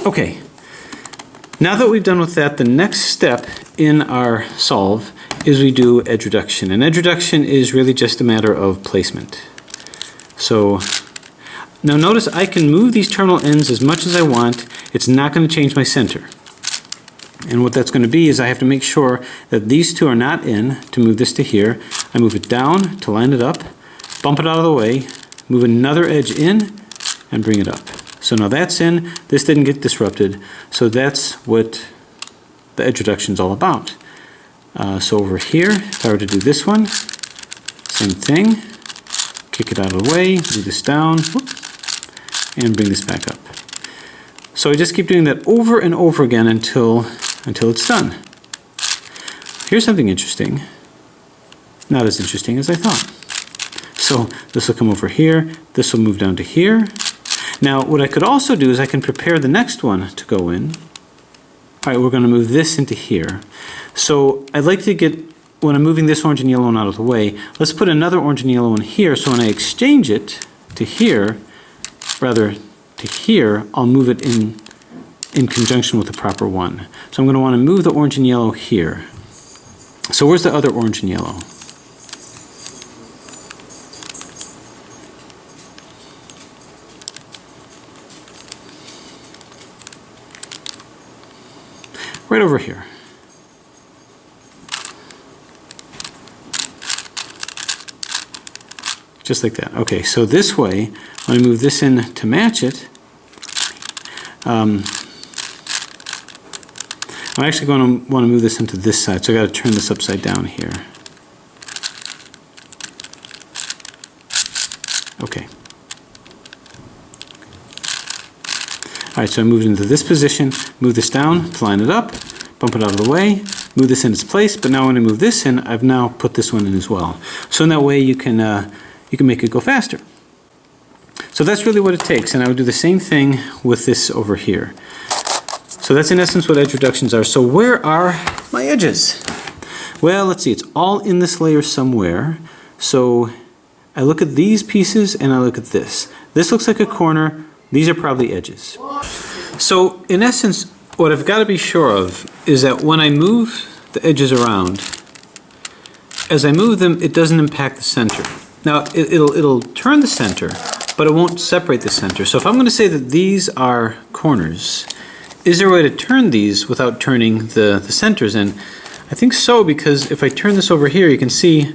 Okay, now that we've done with that, the next step in our solve is we do edge reduction. And edge reduction is really just a matter of placement. So now notice I can move these terminal ends as much as I want. It's not going to change my center. And what that's going to be is I have to make sure that these two are not in to move this to here. I move it down to line it up, bump it out of the way, move another edge in, and bring it up. So now that's in, this didn't get disrupted, so that's what the edge reduction is all about. So over here, if I were to do this one, same thing, kick it out of the way, move this down, and bring this back up. So I just keep doing that over and over again until it's done. Here's something interesting. Not as interesting as I thought. So this will come over here, this will move down to here. Now what I could also do is I can prepare the next one to go in. Alright, we're going to move this into here. So I'd like to get, when I'm moving this orange and yellow one out of the way, let's put another orange and yellow one here, so when I exchange it to here, rather to here, I'll move it in conjunction with the proper one. So I'm going to want to move the orange and yellow here. So where's the other orange and yellow? Right over here. Just like that. Okay, so this way, when I move this in to match it, I'm actually going to want to move this into this side, so I've got to turn this upside down here. Okay. Alright, so I moved into this position, move this down to line it up, bump it out of the way, move this in its place, but now when I move this in, I've now put this one in as well. So in that way you can make it go faster. So that's really what it takes, and I would do the same thing with this over here. So that's in essence what edge reductions are. So where are my edges? Well, let's see, it's all in this layer somewhere. So I look at these pieces and I look at this. This looks like a corner, these are probably edges. So in essence, what I've got to be sure of is that when I move the edges around, as I move them, it doesn't impact the center. Now, it'll turn the center, but it won't separate the center. So if I'm going to say that these are corners, is there a way to turn these without turning the centers in? I think so, because if I turn this over here, you can see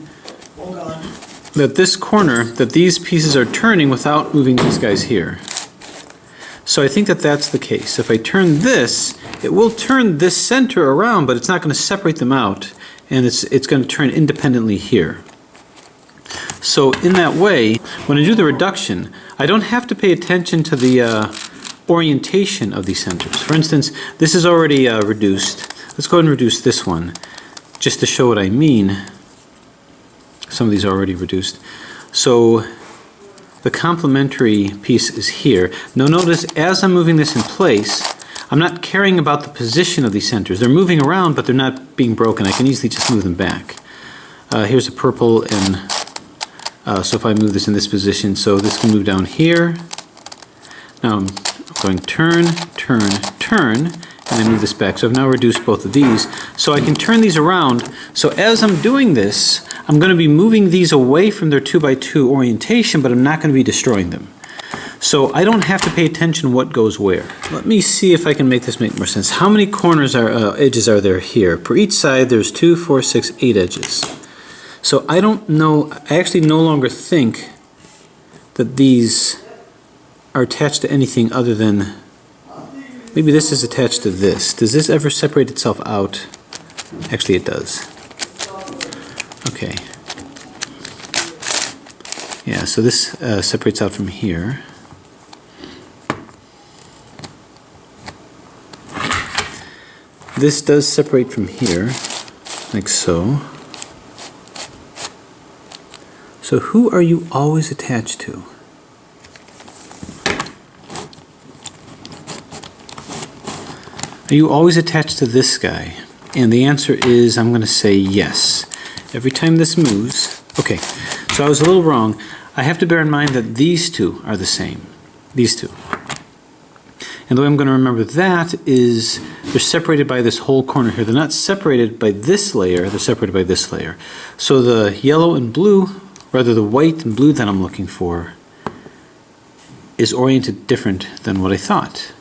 that this corner, that these pieces are turning without moving these guys here. So I think that that's the case. If I turn this, it will turn this center around, but it's not going to separate them out, and it's going to turn independently here. So in that way, when I do the reduction, I don't have to pay attention to the orientation of these centers. For instance, this is already reduced. Let's go ahead and reduce this one, just to show what I mean. Some of these are already reduced. So the complementary piece is here. Now notice, as I'm moving this in place, I'm not caring about the position of these centers. They're moving around, but they're not being broken. I can easily just move them back. Here's a purple, and so if I move this in this position, so this can move down here. Now I'm going turn, turn, turn, and I move this back. So I've now reduced both of these. So I can turn these around. So as I'm doing this, I'm going to be moving these away from their 2x2 orientation, but I'm not going to be destroying them. So I don't have to pay attention what goes where. Let me see if I can make this make more sense. How many corners edges are there here? Per each side there's 2, 4, 6, 8 edges. So I don't know, I actually no longer think that these are attached to anything other than, maybe this is attached to this. Does this ever separate itself out? Actually it does. Okay. Yeah, so this separates out from here. This does separate from here, like so. So who are you always attached to? Are you always attached to this guy? And the answer is, I'm going to say yes. Every time this moves, okay, so I was a little wrong. I have to bear in mind that these two are the same. These two. And the way I'm going to remember that is they're separated by this whole corner here. They're not separated by this layer, they're separated by this layer. So the yellow and blue, rather the white and blue that I'm looking for, is oriented different than what I thought.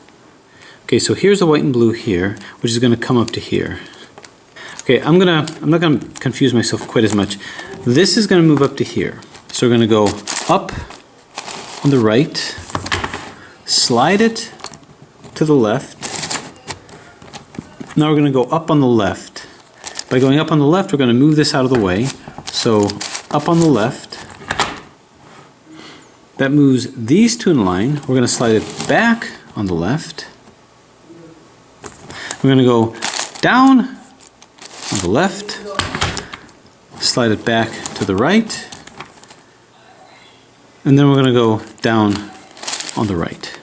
Okay, so here's the white and blue here, which is going to come up to here. Okay, I'm not going to confuse myself quite as much. This is going to move up to here. So we're going to go up on the right, slide it to the left. Now we're going to go up on the left. By going up on the left, we're going to move this out of the way. So up on the left. That moves these two in line. We're going to slide it back on the left. We're going to go down on the left, slide it back to the right, and then we're going to go down on the right.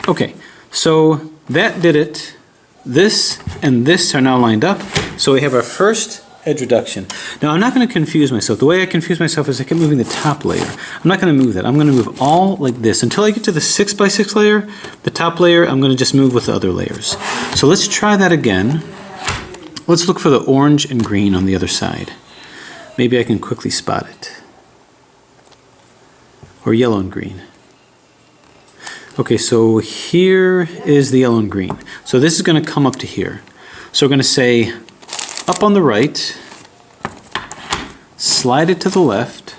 Okay, so that did it. This and this are now lined up. So we have our first edge reduction. Now I'm not going to confuse myself. The way I confuse myself is I keep moving the top layer. I'm not going to move that. I'm going to move all like this. Until I get to the 6x6 layer, the top layer, I'm going to just move with the other layers. So let's try that again. Let's look for the orange and green on the other side. Maybe I can quickly spot it. Or yellow and green. Okay, so here is the yellow and green. So this is going to come up to here. So we're going to say up on the right, slide it to the left,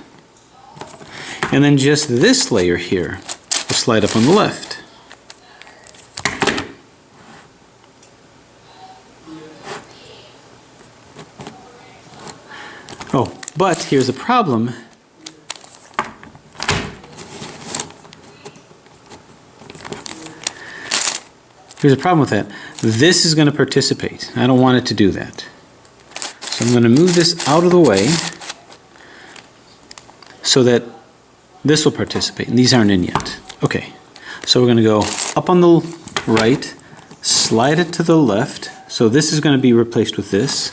and then just this layer here will slide up on the left. Oh, but here's the problem. Here's a problem with that. This is going to participate. I don't want it to do that. So I'm going to move this out of the way so that this will participate, and these aren't in yet. Okay, so we're going to go up on the right, slide it to the left, so this is going to be replaced with this.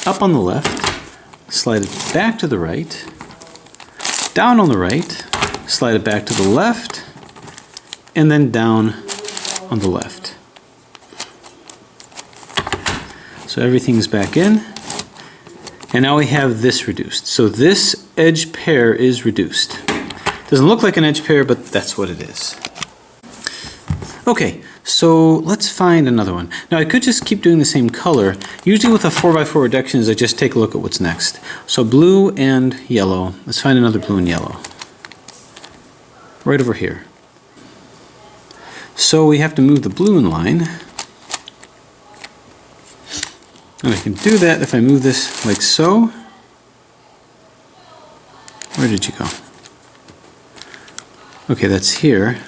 Up on the left, slide it back to the right, down on the right, slide it back to the left, and then down on the left. So everything's back in. And now we have this reduced. So this edge pair is reduced. Doesn't look like an edge pair, but that's what it is. Okay, so let's find another one. Now I could just keep doing the same color. Usually with a 4x4 reductions, I just take a look at what's next. So blue and yellow. Let's find another blue and yellow. Right over here. So we have to move the blue in line. And I can do that if I move this like so. Where did you go? Okay, that's here.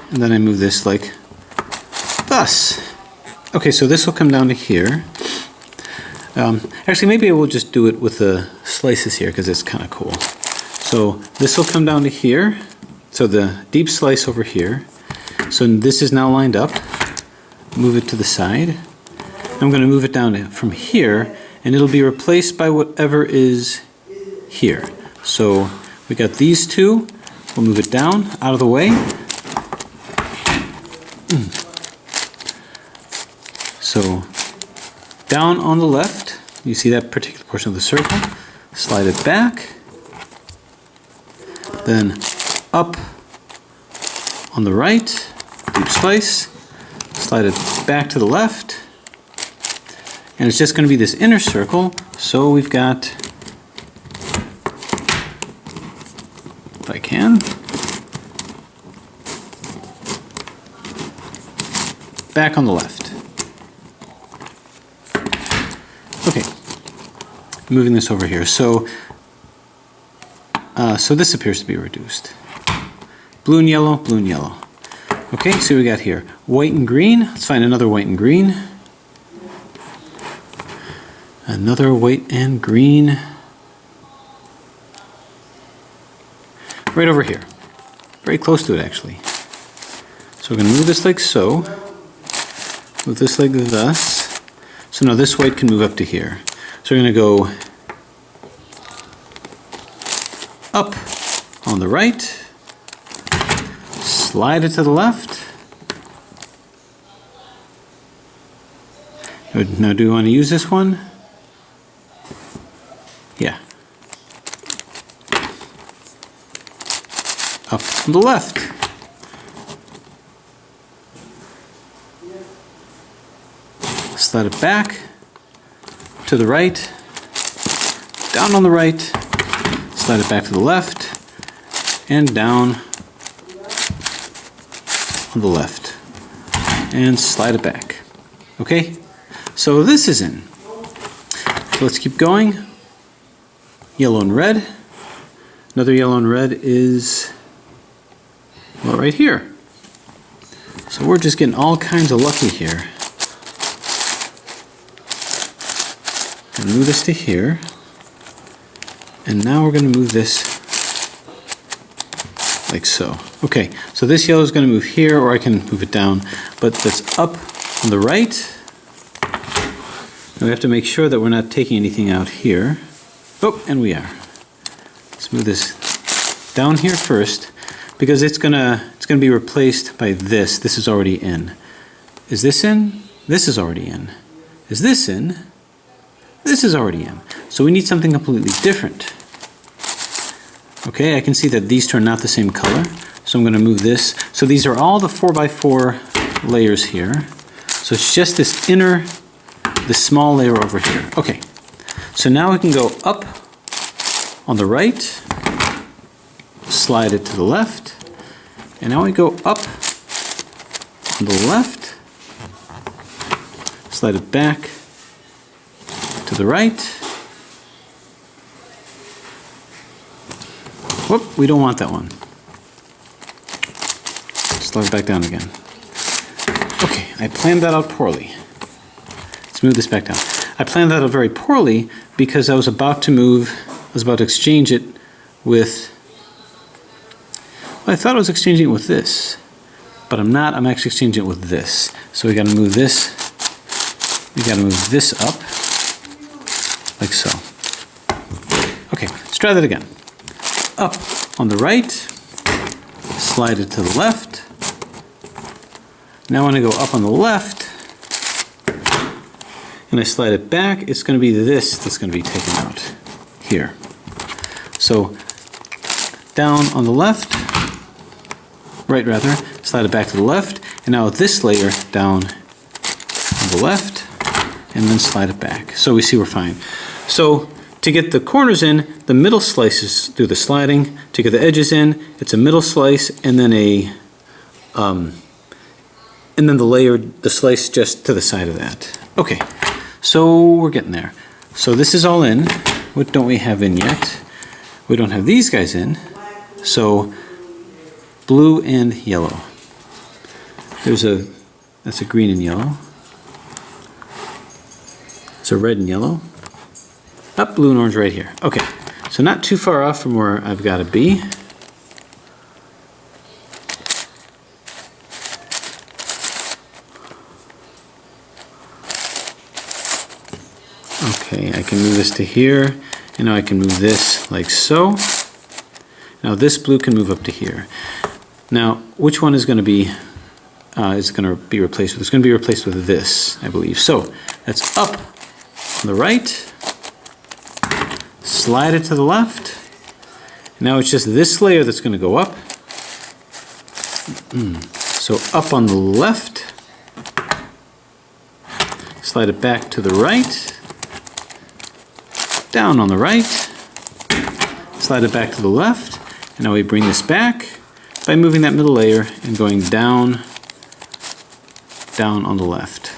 And then I move this like thus. Okay, so this will come down to here. Actually, maybe I will just do it with the slices here because it's kind of cool. So this will come down to here. So the deep slice over here. So this is now lined up. Move it to the side. I'm going to move it down from here, and it'll be replaced by whatever is here. So we got these two. We'll move it down, out of the way. So down on the left, you see that particular portion of the circle. Slide it back. Then up on the right, deep slice. Slide it back to the left, and it's just going to be this inner circle. So we've got, if I can, back on the left. Okay, moving this over here. So this appears to be reduced. Blue and yellow, blue and yellow. Okay, so we got here white and green. Let's find another white and green. Another white and green. Right over here. Very close to it, actually. So we're going to move this like so. Move this like thus. So now this white can move up to here. So we're going to go up on the right. slide it to the left. Now, do we want to use this one? Yeah. Up on the left. Slide it back to the right, down on the right, slide it back to the left, and down on the left, and slide it back. Okay, so this is in. So let's keep going. Yellow and red. Another yellow and red is, well, right here. So we're just getting all kinds of lucky here. Gonna move this to here, and now we're going to move this like so. Okay, so this yellow is going to move here, or I can move it down, but that's up on the right. Now we have to make sure that we're not taking anything out here. Oh, and we are. Let's move this down here first, because it's gonna be replaced by this. This is already in. Is this in? This is already in. Is this in? This is already in. So we need something completely different. Okay, I can see that these two are not the same color, so I'm going to move this. So these are all the 4x4 layers here. So it's just this inner, this small layer over here. Okay, so now we can go up on the right, slide it to the left, and now we go up on the left, slide it back to the right. Whoop, we don't want that one. Slide it back down again. Okay, I planned that out poorly. Let's move this back down. I planned that out very poorly because I was about to exchange it with, well, I thought I was exchanging it with this, but I'm not. I'm actually exchanging it with this. So we got to move this. We got to move this up, like so. Okay, let's try that again. Up on the right, slide it to the left. Now when I go up on the left, and I slide it back, it's going to be this that's going to be taken out here. So down on the left, right rather, slide it back to the left, and now this layer down on the left, and then slide it back. So we see we're fine. So to get the corners in, the middle slices do the sliding. To get the edges in, it's a middle slice and then the slice just to the side of that. Okay, so we're getting there. So this is all in. What don't we have in yet? We don't have these guys in. So blue and yellow. That's a green and yellow. So red and yellow. Up, blue and orange right here. Okay, so not too far off from where I've got to be. Okay, I can move this to here, and now I can move this like so. Now this blue can move up to here. Now, which one is going to be replaced with? It's going to be replaced with this, I believe. So that's up on the right, slide it to the left. Now it's just this layer that's going to go up. So up on the left, slide it back to the right, down on the right, slide it back to the left, and now we bring this back by moving that middle layer and going down on the left.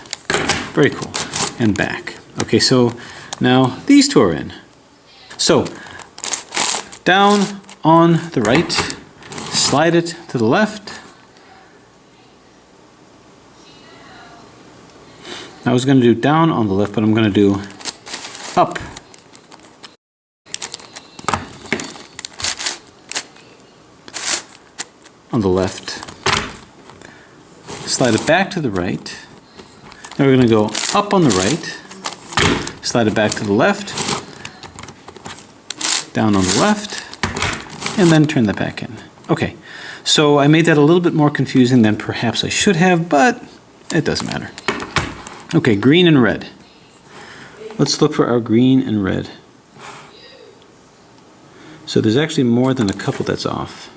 Very cool. And back. Okay, so now these two are in. So down on the right, slide it to the left. I was going to do down on the left, but I'm going to do up. On the left. Slide it back to the right. Now we're going to go up on the right. Slide it back to the left. Down on the left. And then turn that back in. Okay, So I made that a little bit more confusing than perhaps I should have, but it doesn't matter. Okay, green and red. Let's look for our green and red. So there's actually more than a couple that's off.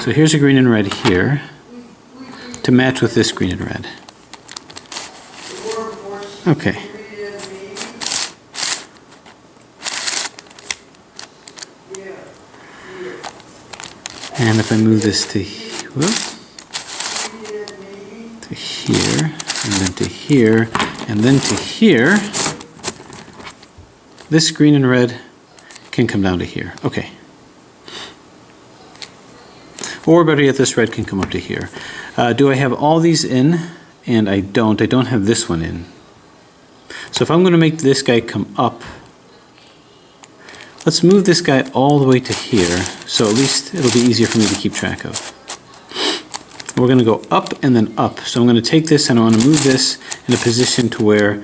So here's a green and red here to match with this green and red. Okay. And if I move this to here, and then to here, and then to here, this green and red can come down to here. Okay. Or better yet, this red can come up to here. Do I have all these in? And I don't. I don't have this one in. So if I'm going to make this guy come up, let's move this guy all the way to here, so at least it'll be easier for me to keep track of. We're going to go up and then up. So I'm going to take this and I want to move this in a position to where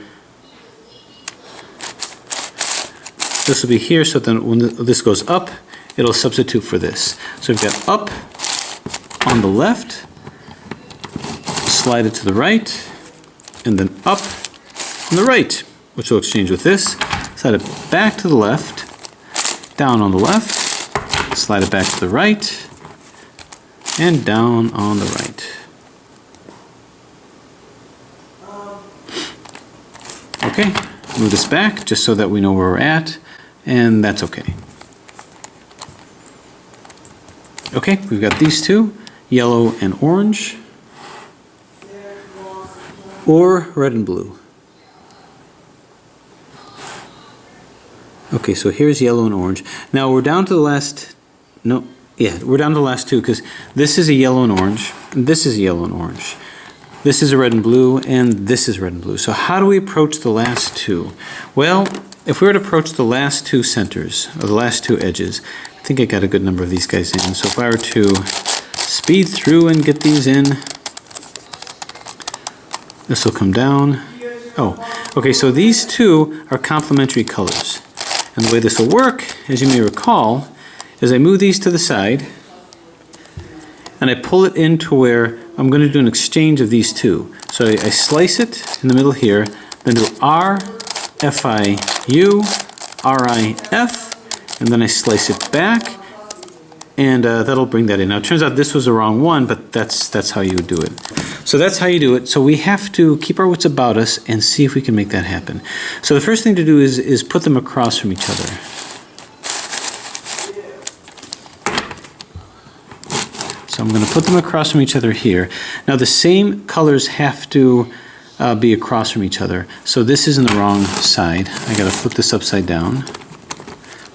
this will be here, so then when this goes up, it'll substitute for this. So we've got up on the left, slide it to the right, and then up on the right, which will exchange with this. Slide it back to the left, down on the left, slide it back to the right, and down on the right. Okay, move this back just so that we know where we're at, and that's okay. Okay, we've got these two, yellow and orange, or red and blue. Okay, so here's yellow and orange. Now we're down to the last, we're down to the last two, because this is a yellow and orange, and this is a yellow and orange. This is a red and blue, and this is red and blue. So how do we approach the last two? Well, if we were to approach the last two centers, or the last two edges, I think I got a good number of these guys in. So if I were to speed through and get these in, this will come down. Oh, okay, so these two are complementary colors. And the way this will work, as you may recall, is I move these to the side, and I pull it into where I'm going to do an exchange of these two. So I slice it in the middle here, then do R, F-I-U, R-I-F, and then I slice it back, and that'll bring that in. Now it turns out this was the wrong one, but that's how you would do it. So that's how you do it. So we have to keep our wits about us and see if we can make that happen. So the first thing to do is put them across from each other. So I'm going to put them across from each other here. Now the same colors have to be across from each other. So this is in the wrong side. I got to flip this upside down.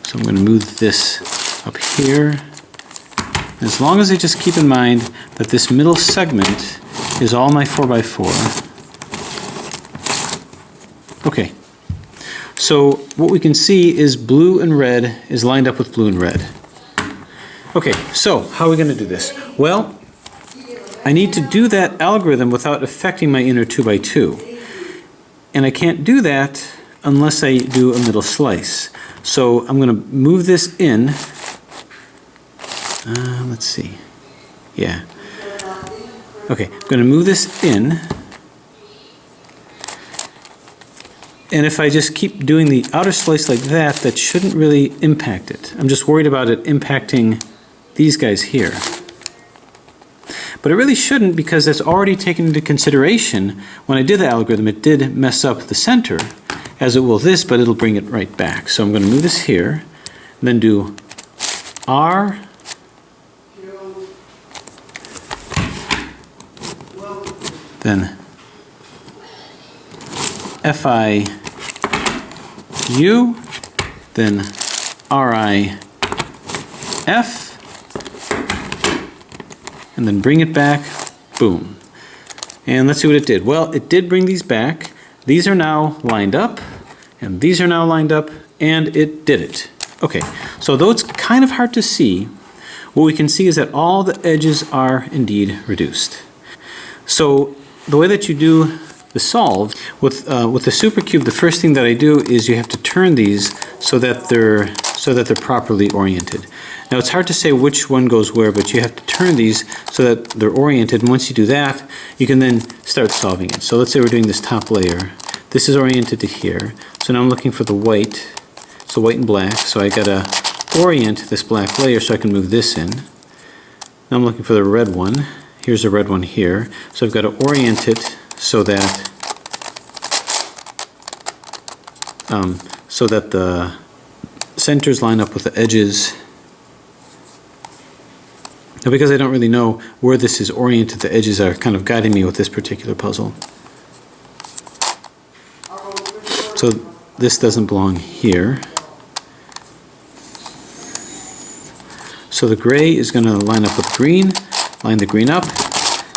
So I'm going to move this up here. As long as I just keep in mind that this middle segment is all my 4x4. Okay. So what we can see is blue and red is lined up with blue and red. Okay, so how are we going to do this? Well, I need to do that algorithm without affecting my inner 2x2. And I can't do that unless I do a middle slice. So I'm going to move this in. Let's see. Yeah. Okay, I'm going to move this in. And if I just keep doing the outer slice like that, that shouldn't really impact it. I'm just worried about it impacting these guys here. But it really shouldn't, because that's already taken into consideration. When I did the algorithm, it did mess up the center, as it will this, but it'll bring it right back. So I'm going to move this here, and then do R, then F-I-U, then R-I-F, and then bring it back, boom. And let's see what it did. Well, it did bring these back. These are now lined up, and these are now lined up, and it did it. Okay, so though it's kind of hard to see, what we can see is that all the edges are indeed reduced. So the way that you do the solve, with the supercube, the first thing that I do is you have to turn these so that they're so that they're properly oriented. Now it's hard to say which one goes where, but you have to turn these so that they're oriented, and once you do that, you can then start solving it. So let's say we're doing this top layer. This is oriented to here, so now I'm looking for the white, so white and black, so I gotta orient this black layer so I can move this in. Now I'm looking for the red one. Here's a red one here, so I've got to orient it so that the centers line up with the edges. Now because I don't really know where this is oriented, the edges are kind of guiding me with this particular puzzle. So this doesn't belong here. So the gray is going to line up with green, line the green up,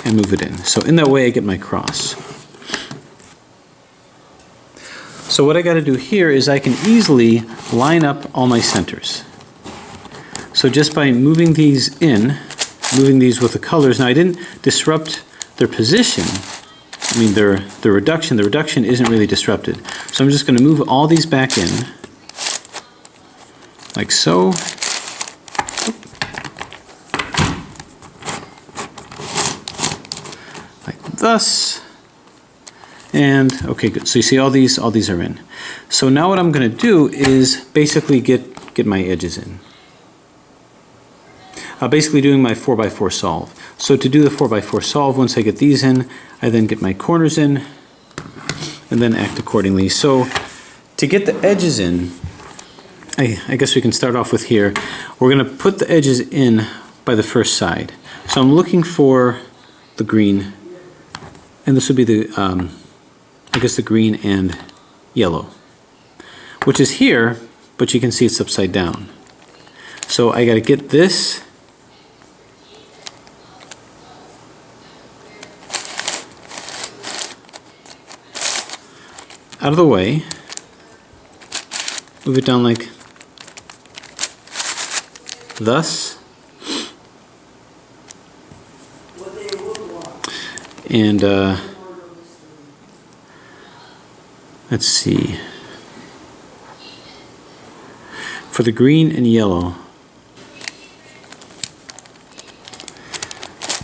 and move it in. So in that way I get my cross. So what I got to do here is I can easily line up all my centers. So just by moving these in, moving these with the colors, now I didn't disrupt their position, I mean their reduction. The reduction isn't really disrupted. So I'm just going to move all these back in, like so. Like thus. And okay, good. So you see all these are in. So now what I'm going to do is basically get my edges in. Basically doing my 4x4 solve. So to do the 4x4 solve, once I get these in, I then get my corners in, and then act accordingly. So to get the edges in, I guess we can start off with here. We're going to put the edges in by the first side. So I'm looking for the green, and this would be the I guess the green and yellow, which is here, but you can see it's upside down. So I got to get this out of the way, move it down like thus, and let's see, for the green and yellow.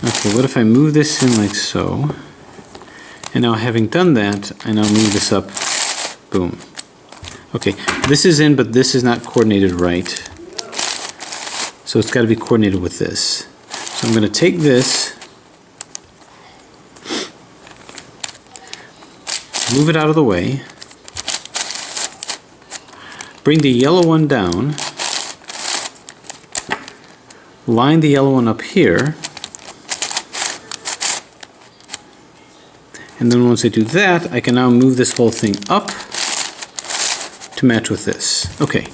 Okay, what if I move this in like so? And now having done that, I now move this up, boom. Okay, this is in, but this is not coordinated right. So it's got to be coordinated with this. So I'm going to take this, move it out of the way, bring the yellow one down, line the yellow one up here, and then once I do that, I can now move this whole thing up to match with this. Okay,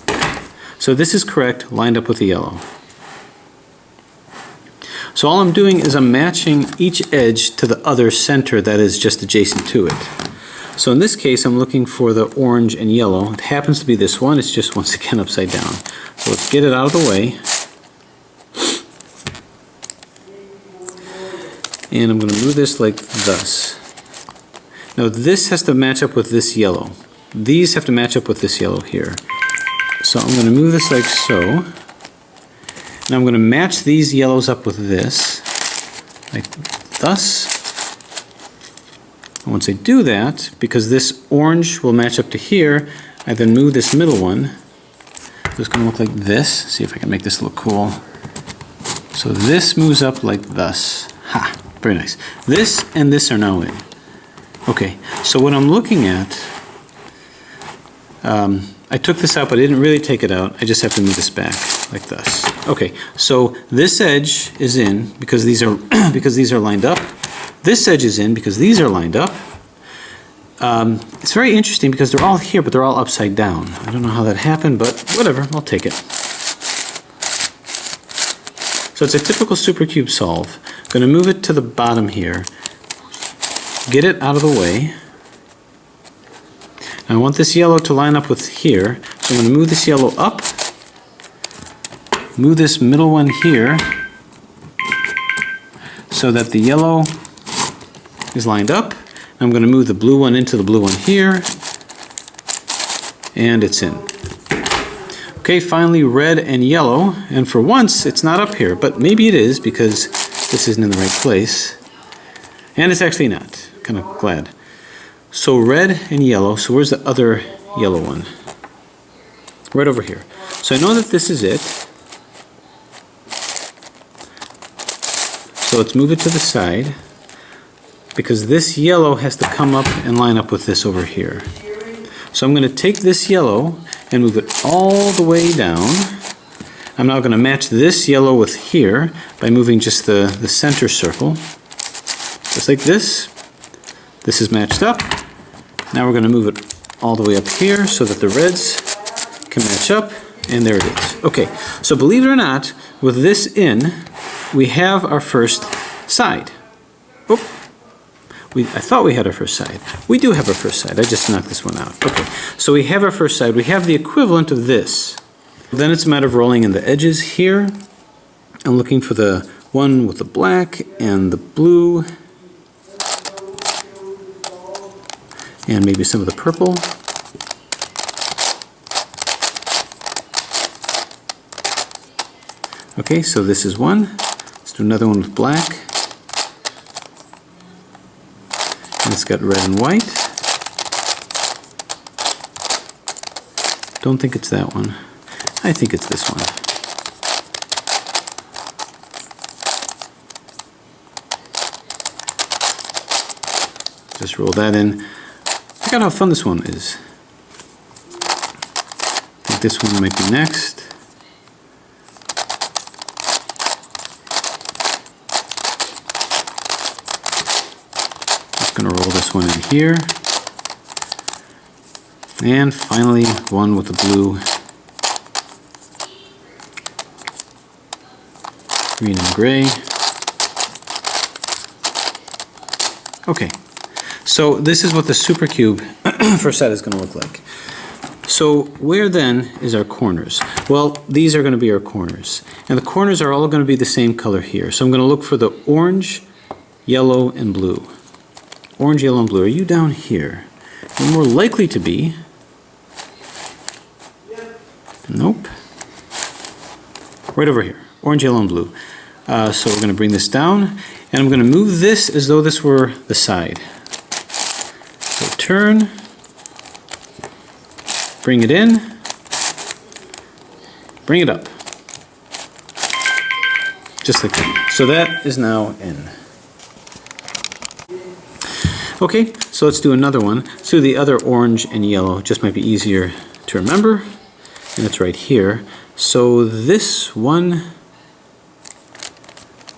so this is correct, lined up with the yellow. So all I'm doing is I'm matching each edge to the other center that is just adjacent to it. So in this case, I'm looking for the orange and yellow. It happens to be this one. It's just once again upside down. So let's get it out of the way. And I'm going to move this like thus. Now this has to match up with this yellow. These have to match up with this yellow here. So I'm going to move this like so. And I'm going to match these yellows up with this, like thus. And once I do that, because this orange will match up to here, I then move this middle one. So it's going to look like this. See if I can make this look cool. So this moves up like thus. Ha! Very nice. This and this are now in. Okay, so what I'm looking at, I took this out, but I didn't really take it out. I just have to move this back like this. Okay, so this edge is in because these are because these are lined up. This edge is in because these are lined up. It's very interesting because they're all here, but they're all upside down. I don't know how that happened, but whatever, I'll take it. So it's a typical supercube solve. I'm going to move it to the bottom here, get it out of the way. I want this yellow to line up with here, so I'm going to move this yellow up, move this middle one here, so that the yellow is lined up. I'm going to move the blue one into the blue one here, and it's in. Okay, finally red and yellow, and for once it's not up here, but maybe it is because this isn't in the right place. And it's actually not. Kind of glad. So red and yellow. So where's the other yellow one? Right over here. So I know that this is it. So let's move it to the side, because this yellow has to come up and line up with this over here. So I'm going to take this yellow and move it all the way down. I'm now going to match this yellow with here by moving just the center circle. Just like this. This is matched up. Now we're going to move it all the way up here so that the reds can match up, and there it is. Okay, so believe it or not, with this in, we have our first side. Oop. I thought we had our first side. We do have our first side. I just knocked this one out. Okay, so we have our first side. We have the equivalent of this. Then it's a matter of rolling in the edges here. I'm looking for the one with the black and the blue. And maybe some of the purple. Okay, so this is one. Let's do another one with black. And it's got red and white. Don't think it's that one. I think it's this one. Just roll that in. Check out how fun this one is. I think this one might be next. Just going to roll this one in here. And finally, one with the blue, green and gray. Okay. So this is what the supercube first set is going to look like. So where then is our corners? Well, these are going to be our corners. And the corners are all going to be the same color here. So I'm going to look for the orange, yellow, and blue. Orange, yellow, and blue. Are you down here? You're more likely to be. Nope. Right over here. Orange, yellow, and blue. So we're going to bring this down. And I'm going to move this as though this were the side. So turn, bring it in, bring it up. Just like that. So that is now in. Okay, so let's do another one. Let's do the other orange and yellow. Just might be easier to remember. And it's right here. So this one,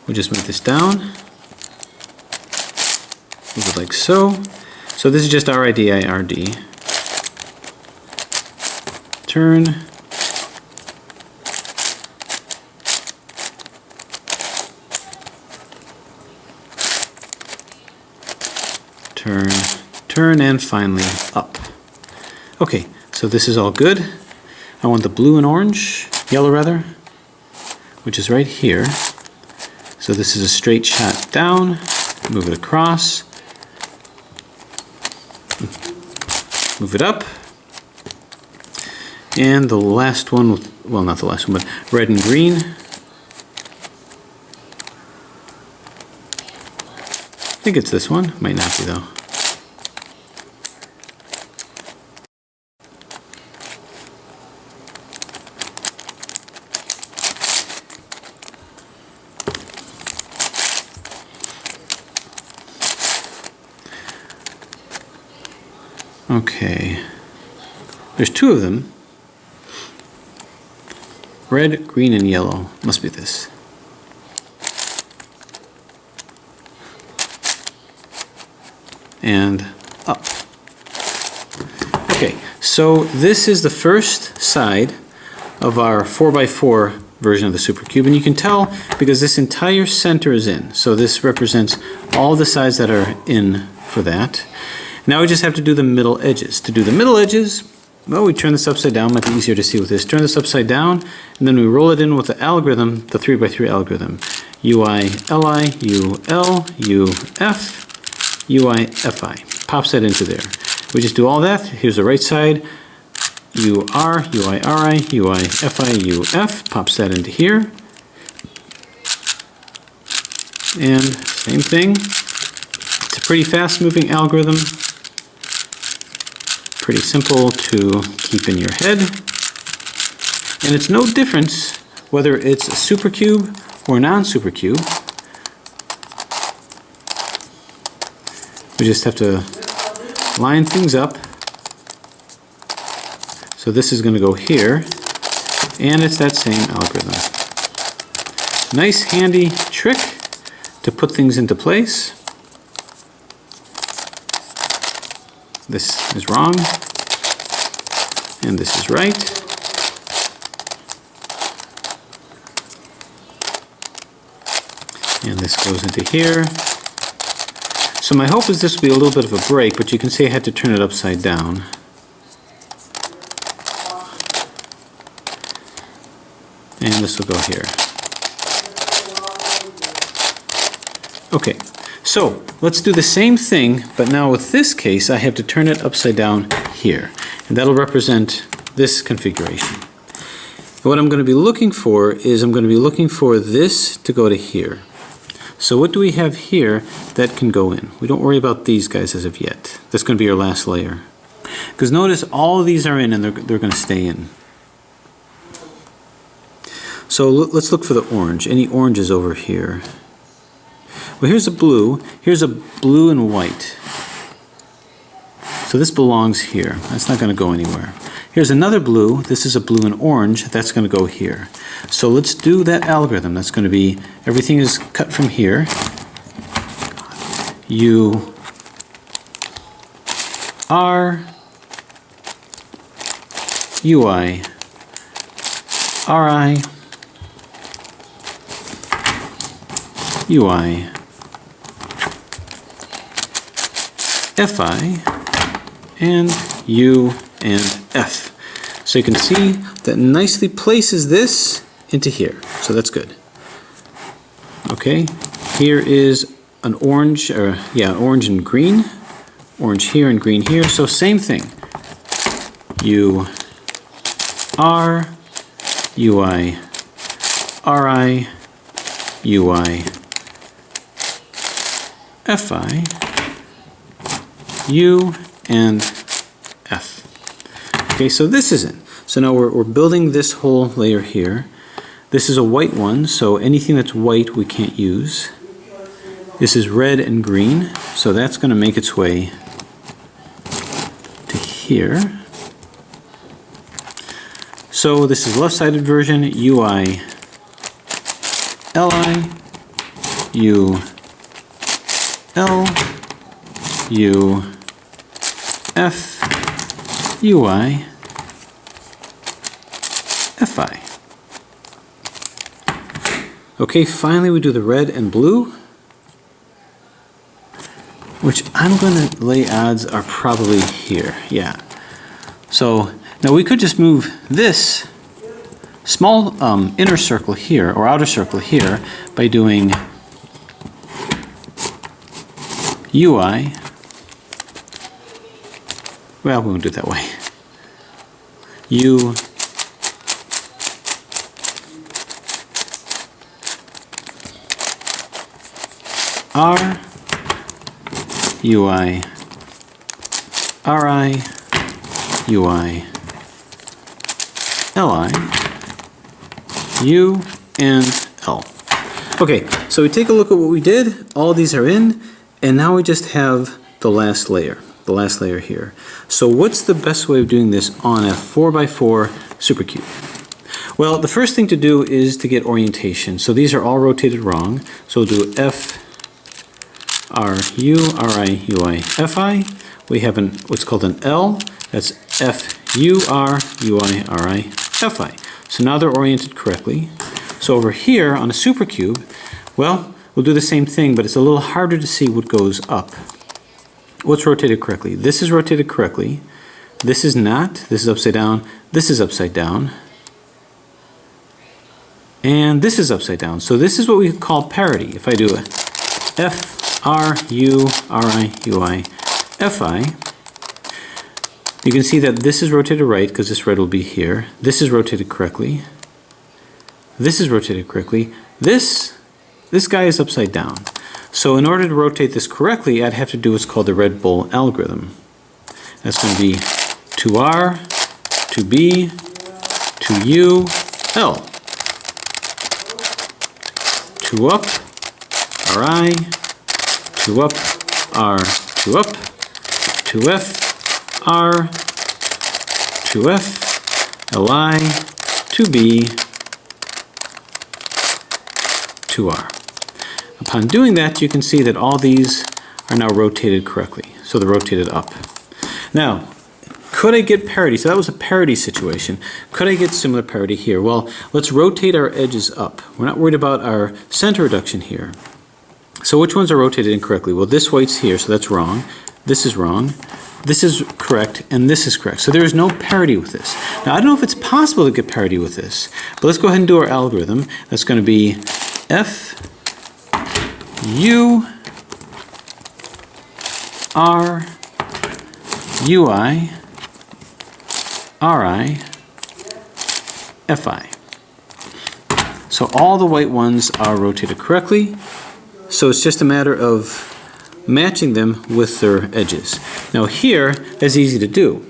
we'll just move this down. Move it like so. So this is just RIDI-RD. Turn. Turn, turn, and finally up. Okay, so this is all good. I want the blue and orange, yellow rather, which is right here. So this is a straight shot down, move it across, move it up, and the last one, well, not the last one, but red and green. I think it's this one, might not be though. Okay, there's two of them. Red, green, and yellow. Must be this. And up. Okay, so this is the first side of our 4x4 version of the supercube, and you can tell because this entire center is in. So this represents all the sides that are in for that. Now we just have to do the middle edges. To do the middle edges, well, we turn this upside down. Might be easier to see with this. Turn this upside down, and then we roll it in with the algorithm, the 3x3 algorithm. UI, LI, UL, UF, UI, FI. Pops that into there. We just do all that. Here's the right side. U, R, U, I, R, I, U, I, F, I, U, F. Pops that into here. And same thing. It's a pretty fast-moving algorithm. Pretty simple to keep in your head. And it's no difference whether it's a supercube or a non-supercube. We just have to line things up. So this is going to go here, and it's that same algorithm. Nice handy trick to put things into place. This is wrong, and this is right. And this goes into here. So my hope is this will be a little bit of a break, but you can see I had to turn it upside down. And this will go here. Okay, so let's do the same thing, but now with this case I have to turn it upside down here. And that'll represent this configuration. And what I'm going to be looking for is I'm going to be looking for this to go to here. So what do we have here that can go in? We don't worry about these guys as of yet. That's going to be our last layer. Because notice all of these are in and they're going to stay in. So let's look for the orange. Any oranges over here? Well, here's a blue. Here's a blue and white. So this belongs here. That's not going to go anywhere. Here's another blue. This is a blue and orange. That's going to go here. So let's do that algorithm. That's going to be, everything is cut from here. U, R, UI, RI, UI, FI, and U and F. So you can see that nicely places this into here. So that's good. Okay, here is an orange, orange and green. Orange here and green here. So same thing. U, R, UI, RI, UI, FI, U, and F. Okay, so this isn't. So now we're building this whole layer here. This is a white one, so anything that's white we can't use. This is red and green, so that's going to make its way to here. So this is left-sided version, UI, LI, U, L, U, F, UI, FI. Okay, finally we do the red and blue, which I'm going to lay odds are probably here. Yeah. So now we could just move this small inner circle here, or outer circle here, by doing UI. Well, we won't do it that way. U, R, UI, RI, UI, LI, U, and L. Okay, so we take a look at what we did. All these are in, and now we just have the last layer here. So what's the best way of doing this on a 4x4 supercube? Well, the first thing to do is to get orientation. So these are all rotated wrong. So we'll do F, R, U, R, I, U, I, F, I. We have what's called an L. That's F, U, R, U, I, R, I, F, I. So now they're oriented correctly. So over here on a supercube, well, we'll do the same thing, but it's a little harder to see what goes up. What's rotated correctly? This is rotated correctly. This is not. This is upside down. This is upside down. And this is upside down. So this is what we call parity. If I do a F, R, U, R, I, U, I, F, I, You can see that this is rotated right because this red will be here. This is rotated correctly. This is rotated correctly. This guy is upside down. So in order to rotate this correctly, I'd have to do what's called the Red Bull algorithm. That's going to be 2R, 2B, 2U, L. 2 up, RI, 2 up, R, 2 up, 2F, R, 2F, Li, 2B, 2R. Upon doing that, you can see that all these are now rotated correctly. So they're rotated up. Now, could I get parity? So that was a parity situation. Could I get similar parity here? Well, let's rotate our edges up. We're not worried about our center reduction here. So which ones are rotated incorrectly? Well, this white's here, so that's wrong. This is wrong. This is correct, and this is correct. So there is no parity with this. Now, I don't know if it's possible to get parity with this, but let's go ahead and do our algorithm. That's going to be F, U, R, UI, RI, FI. So all the white ones are rotated correctly. So it's just a matter of matching them with their edges. Now here, that's easy to do.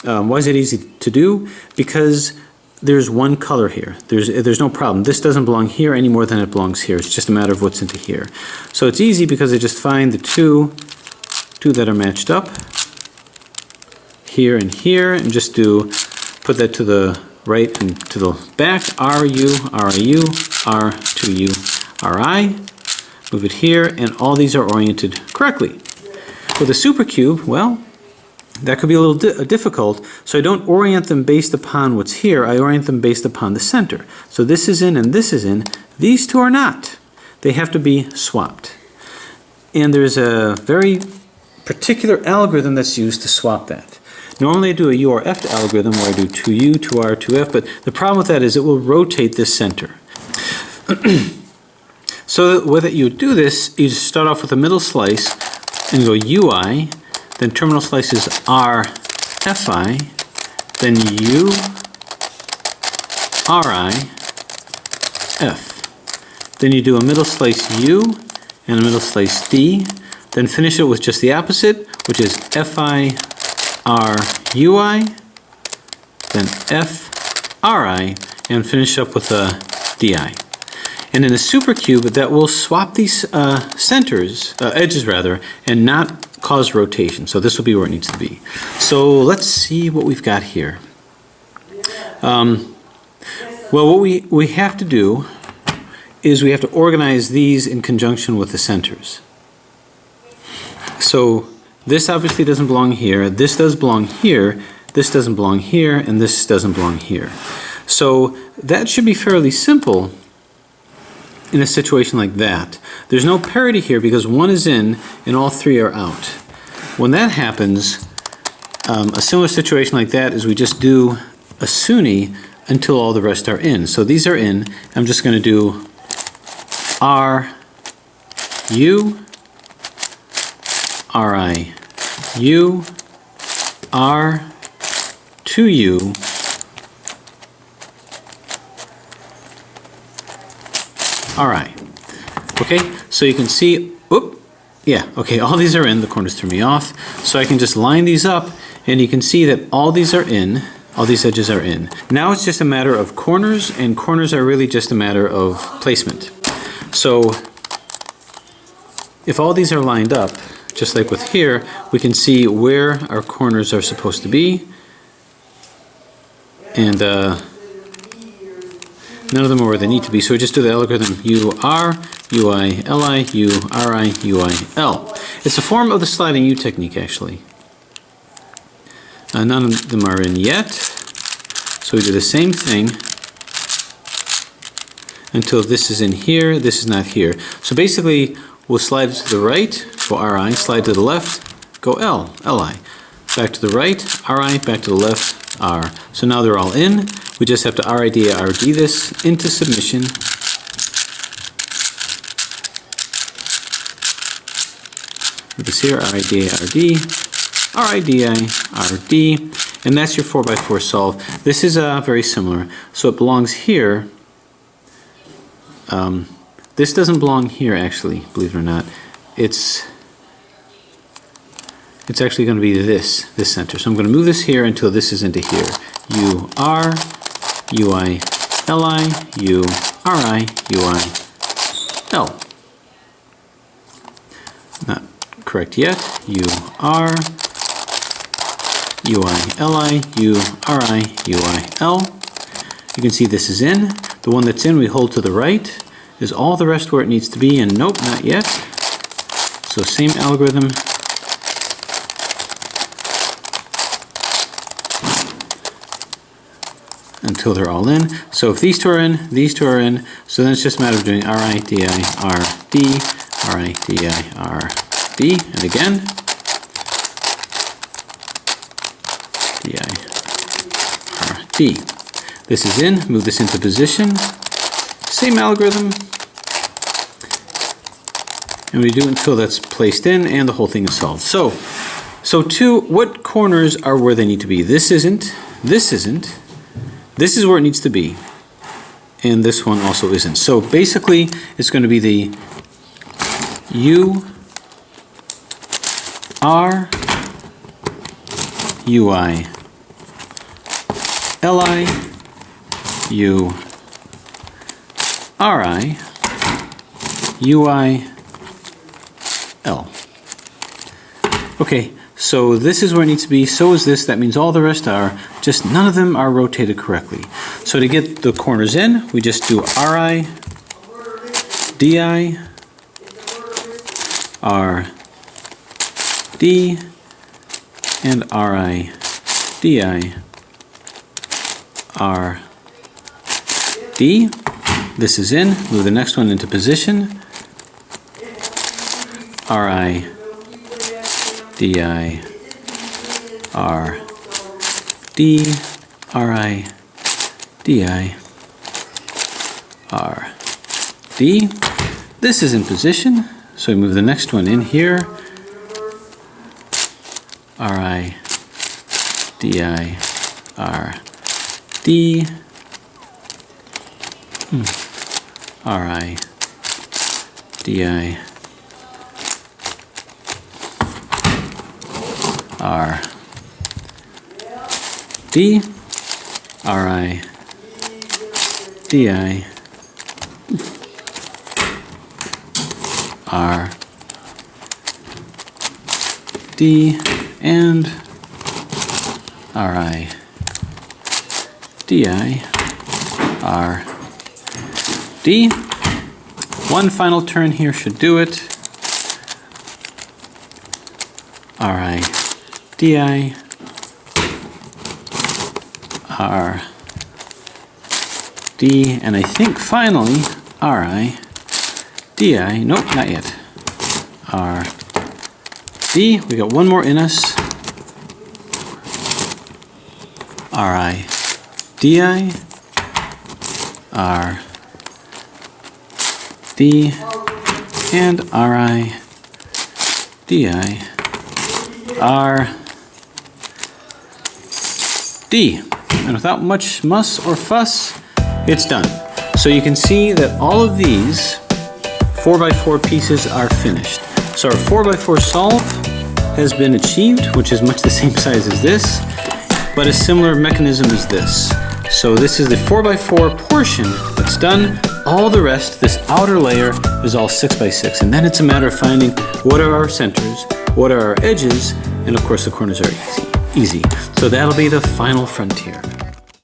Why is it easy to do? Because there's one color here. There's no problem. This doesn't belong here any more than it belongs here. It's just a matter of what's into here. So it's easy because I just find the two that are matched up, here and here, and just put that to the right and to the back, RU, RIU, R2U, RI, move it here, and all these are oriented correctly. With a supercube, well, that could be a little difficult, so I don't orient them based upon what's here, I orient them based upon the center. So this is in and this is in, these two are not. They have to be swapped. And there's a very particular algorithm that's used to swap that. Normally I do a U or F algorithm where I do 2U, 2R, 2F, but the problem with that is it will rotate this center. So the way that you would do this, you just start off with a middle slice and go UI, then terminal slice is R, FI, then U, RI, F. Then you do a middle slice U and a middle slice D, then finish it with just the opposite, which is FI, R, UI, then F, RI, and finish up with a DI. And in a supercube, that will swap these edges rather, and not cause rotation. So this will be where it needs to be. So let's see what we've got here. Well, what we have to do is we have to organize these in conjunction with the centers. So this obviously doesn't belong here, this does belong here, this doesn't belong here, and this doesn't belong here. So that should be fairly simple in a situation like that. There's no parity here because one is in and all three are out. When that happens, a similar situation like that is we just do a SUNY until all the rest are in. So these are in. I'm just going to do R, U, RI, U, R, 2U, RI. Okay, so you can see, all these are in, the corners threw me off. So I can just line these up and you can see that all these are in, all these edges are in. Now it's just a matter of corners, and corners are really just a matter of placement. So if all these are lined up, just like with here, we can see where our corners are supposed to be, and none of them are where they need to be. So we just do the algorithm UR, UI, LI, U, RI, UI, L. It's a form of the sliding U technique, actually. None of them are in yet. So we do the same thing until this is in here, this is not here. So basically, we'll slide it to the right, go RI, slide to the left, go L, LI. Back to the right, RI, back to the left, R. So now they're all in. We just have to RID this into submission. This here, RID. RI, DI, RD, and that's your 4x4 solve. This is very similar. So it belongs here. This doesn't belong here, actually, believe it or not. It's actually going to be this center. So I'm going to move this here until this is into here. UR, UI, LI, URI, UI, L. Not correct yet. UR, UI, LI, URI, UI, L. You can see this is in. The one that's in we hold to the right. Is all the rest where it needs to be? And nope, not yet. So same algorithm. Until they're all in. So if these two are in, these two are in, so then it's just a matter of doing RI, DI, RD, RI, DI, RD, and again, DI, RD. This is in, move this into position, same algorithm, and we do it until that's placed in and the whole thing is solved. So what corners are where they need to be? This isn't, this isn't, this is where it needs to be, and this one also isn't. So basically, it's going to be the U, R, UI, LI, U, RI, UI, L. Okay, so this is where it needs to be, so is this. That means all the rest are, just none of them are rotated correctly. So to get the corners in, we just do RI, DI, RD, and RI, DI, RD. This is in, move the next one into position. RI, DI, RD, RI, DI, RD. This is in position, so we move the next one in here. RI, DI, RD, RI, DI, RD, RI, DI, RD, and RI, DI, RD. One final turn here should do it. RI, DI, RD, and I think finally RI, DI, nope, not yet. RD, we got one more in us. RI, DI, RD, and RI, DI, RD. And without much muss or fuss, it's done. So you can see that all of these 4x4 pieces are finished. So our 4x4 solve has been achieved, which is much the same size as this, but a similar mechanism as this. So this is the 4x4 portion that's done. All the rest, this outer layer, is all 6x6. And then it's a matter of finding what are our centers, what are our edges, and of course the corners are easy. So that'll be the final frontier.